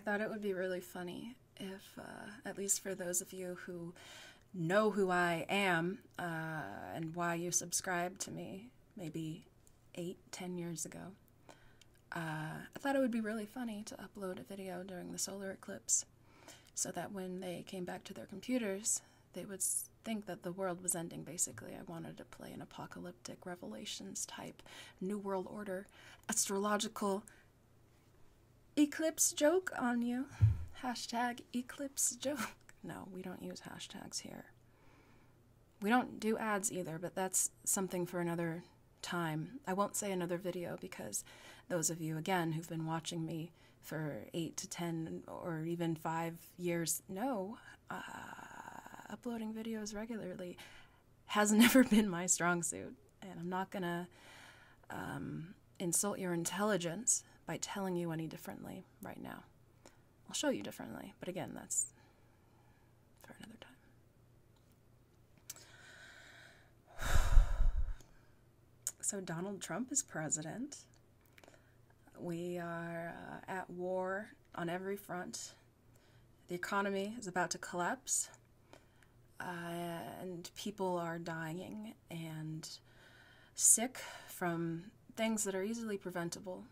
thought it would be really funny if, at least for those of you who know who I am and why you subscribed to me maybe 8-10 years ago, I thought it would be really funny to upload a video during the solar eclipse so that when they came back to their computers, they would think that the world was ending, basically. I wanted to play an apocalyptic Revelations type New World Order astrological eclipse joke on you. Hashtag eclipse joke. No, we don't use hashtags here. We don't do ads either, but that's something for another time. I won't say another video because those of you, again, who've been watching me for 8 to 10 or even 5 years know uploading videos regularly has never been my strong suit. And I'm not going to insult your intelligence by telling you any differently right now. I'll show you differently, but again, that's for another time. So Donald Trump is president. We are at war on every front. The economy is about to collapse, and people are dying and sick from things that are easily preventable,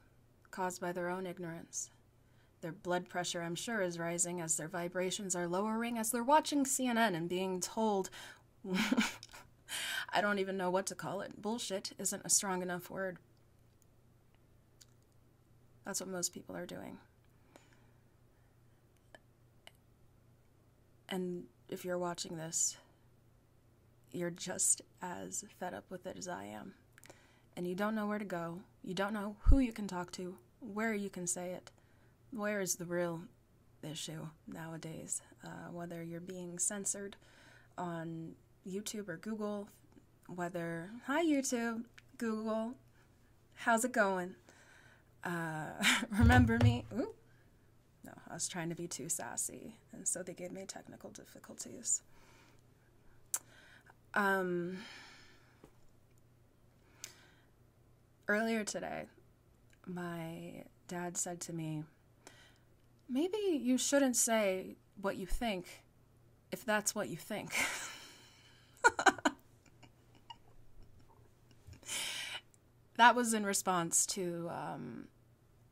caused by their own ignorance. Their blood pressure, I'm sure, is rising as their vibrations are lowering, as they're watching CNN and being told, I don't even know what to call it. Bullshit isn't a strong enough word. That's what most people are doing. And if you're watching this, you're just as fed up with it as I am. And you don't know where to go. You don't know who you can talk to, where you can say it. Where is the real issue nowadays? Whether you're being censored on YouTube or Google, whether, hi YouTube, Google, how's it going? Remember me? Ooh. No, I was trying to be too sassy, and so they gave me technical difficulties. Earlier today, my dad said to me, maybe you shouldn't say what you think if that's what you think. That was in response to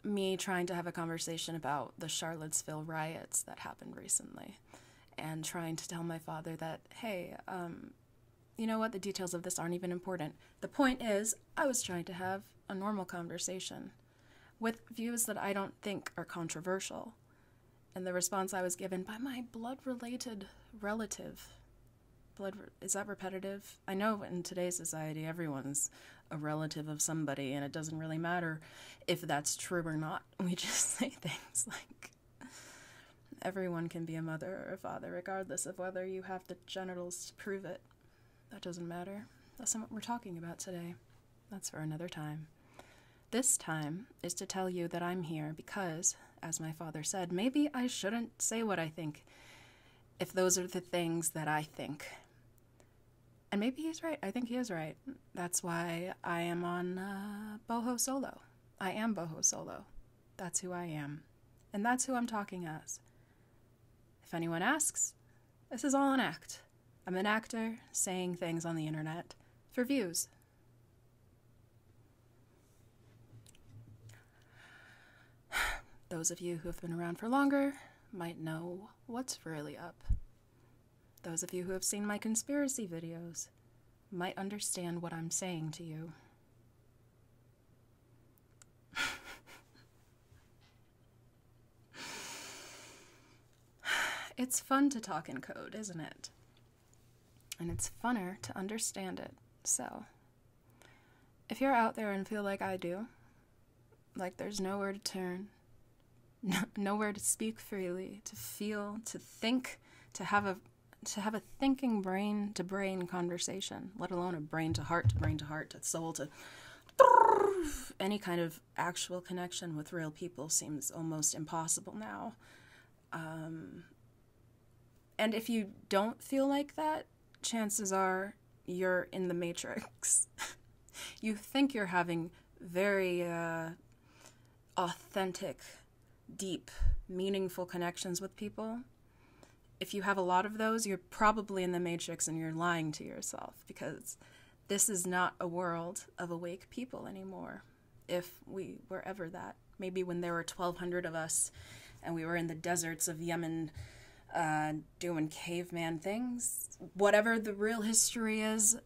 me trying to have a conversation about the Charlottesville riots that happened recently, and trying to tell my father that, hey, you know what, the details of this aren't even important. The point is, I was trying to have a normal conversation with views that I don't think are controversial. And the response I was given by my blood-related relative. Is that repetitive? I know in today's society everyone's a relative of somebody, and it doesn't really matter if that's true or not. We just say things like, everyone can be a mother or a father regardless of whether you have the genitals to prove it. That doesn't matter. That's not what we're talking about today. That's for another time. This time is to tell you that I'm here because, as my father said, maybe I shouldn't say what I think if those are the things that I think. And maybe he's right. I think he is right. That's why I am on Boho Solo. I am Boho Solo. That's who I am. And that's who I'm talking as. If anyone asks, this is all an act. I'm an actor saying things on the internet for views. Those of you who have been around for longer might know what's really up. Those of you who have seen my conspiracy videos might understand what I'm saying to you. It's fun to talk in code, isn't it? And it's funner to understand it. So, if you're out there and feel like I do, like there's nowhere to turn, nowhere to speak freely, to feel, to think, to have a thinking brain-to-brain conversation, let alone a brain-to-heart, to soul, to any kind of actual connection with real people seems almost impossible now. And if you don't feel like that, chances are you're in the Matrix. You think you're having very authentic, deep meaningful connections with people, if you have a lot of those, you're probably in the Matrix and you're lying to yourself, because this is not a world of awake people anymore. If we were ever that. Maybe when there were 1,200 of us and we were in the deserts of Yemen doing caveman things. Whatever the real history is,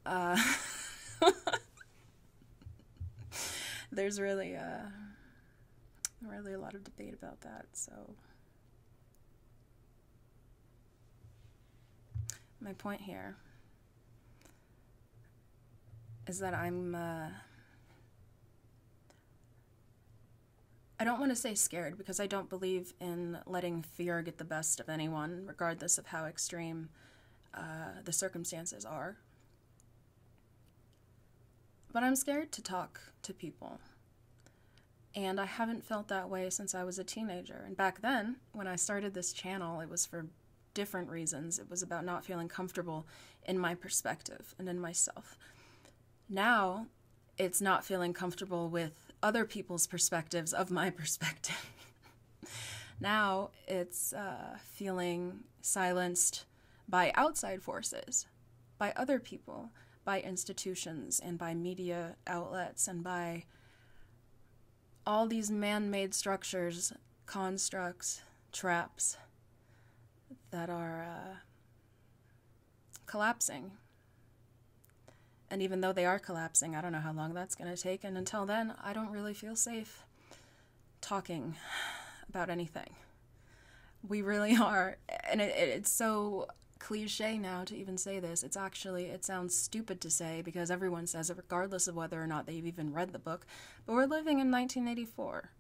there's really a lot of debate about that. So my point here is that I don't want to say scared, because I don't believe in letting fear get the best of anyone, regardless of how extreme the circumstances are. But I'm scared to talk to people. And I haven't felt that way since I was a teenager. And back then, when I started this channel, it was for different reasons. It was about not feeling comfortable in my perspective and in myself. Now, it's not feeling comfortable with other people's perspectives of my perspective. Now it's feeling silenced by outside forces, by other people, by institutions, and by media outlets, and by all these man-made structures, constructs, traps that are collapsing. And even though they are collapsing, I don't know how long that's going to take. And until then, I don't really feel safe talking about anything. We really are. And it's so cliche now to even say this. It sounds stupid to say, because everyone says it regardless of whether or not they've even read the book. But we're living in 1984.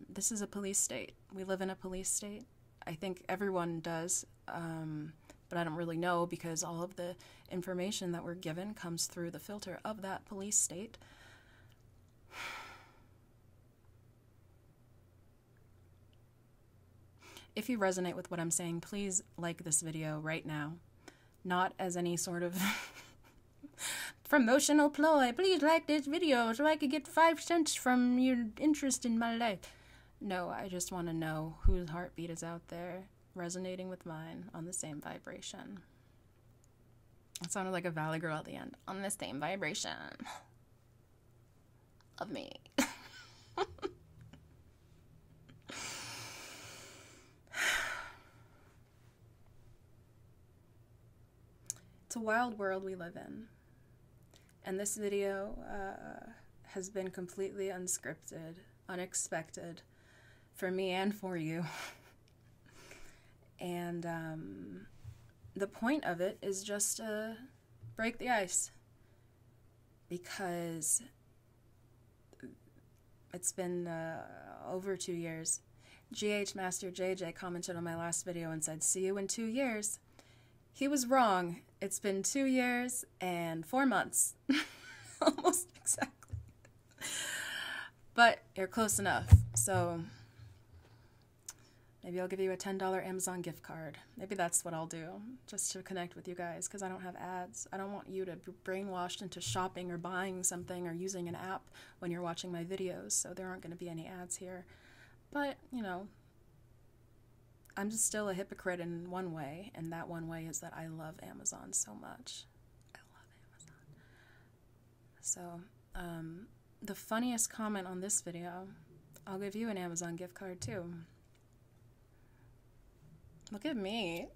This is a police state. We live in a police state. I think everyone does. But I don't really know, because all of the information that we're given comes through the filter of that police state. If you resonate with what I'm saying, please like this video right now. Not as any sort of promotional ploy. Please like this video so I could get 5 cents from your interest in my life. No, I just want to know whose heartbeat is out there resonating with mine on the same vibration. It sounded like a Valley Girl at the end. On the same vibration of me. It's a wild world we live in. And this video has been completely unscripted, unexpected, for me and for you. And the point of it is just to break the ice, because it's been over 2 years. GH Master JJ commented on my last video and said, "See you in 2 years." He was wrong. It's been 2 years and 4 months. Almost exactly. But you're close enough. So maybe I'll give you a $10 Amazon gift card. Maybe that's what I'll do, just to connect with you guys, because I don't have ads. I don't want you to be brainwashed into shopping or buying something or using an app when you're watching my videos, so there aren't going to be any ads here. But, you know, I'm just still a hypocrite in one way, and that one way is that I love Amazon so much. I love Amazon. So, the funniest comment on this video, I'll give you an Amazon gift card too. Look at me.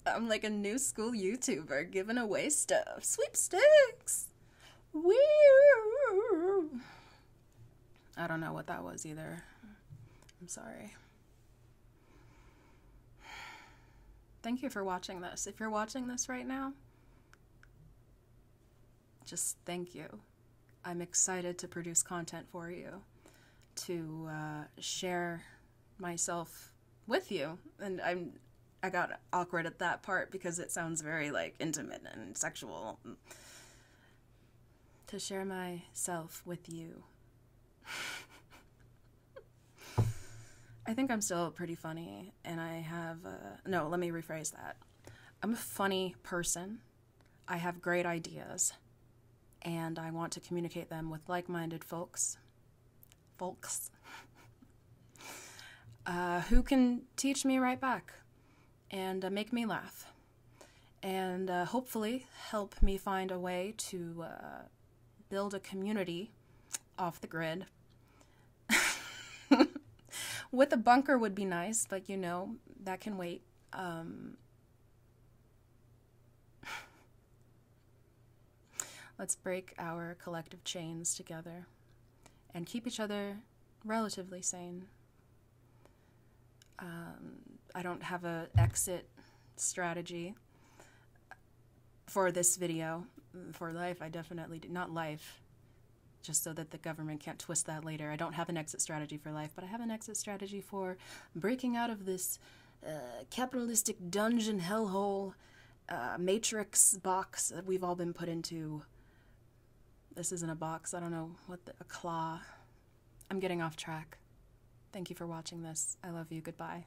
I'm like a new school YouTuber giving away stuff. Sweepstakes! Woo! I don't know what that was either. I'm sorry. Thank you for watching this. If you're watching this right now, just thank you. I'm excited to produce content for you, to share myself with you. And I got awkward at that part because it sounds very like intimate and sexual. To share myself with you. I think I'm still pretty funny, and I have, no, let me rephrase that. I'm a funny person. I have great ideas, and I want to communicate them with like-minded folks. who can teach me right back and make me laugh. And hopefully help me find a way to build a community off the grid. With a bunker would be nice, but you know, that can wait. Let's break our collective chains together and keep each other relatively sane. I don't have an exit strategy for this video. For life, I definitely do. Not life, just so that the government can't twist that later. I don't have an exit strategy for life, but I have an exit strategy for breaking out of this capitalistic dungeon hellhole matrix box that we've all been put into. This isn't a box. I don't know what a claw. I'm getting off track. Thank you for watching this. I love you. Goodbye.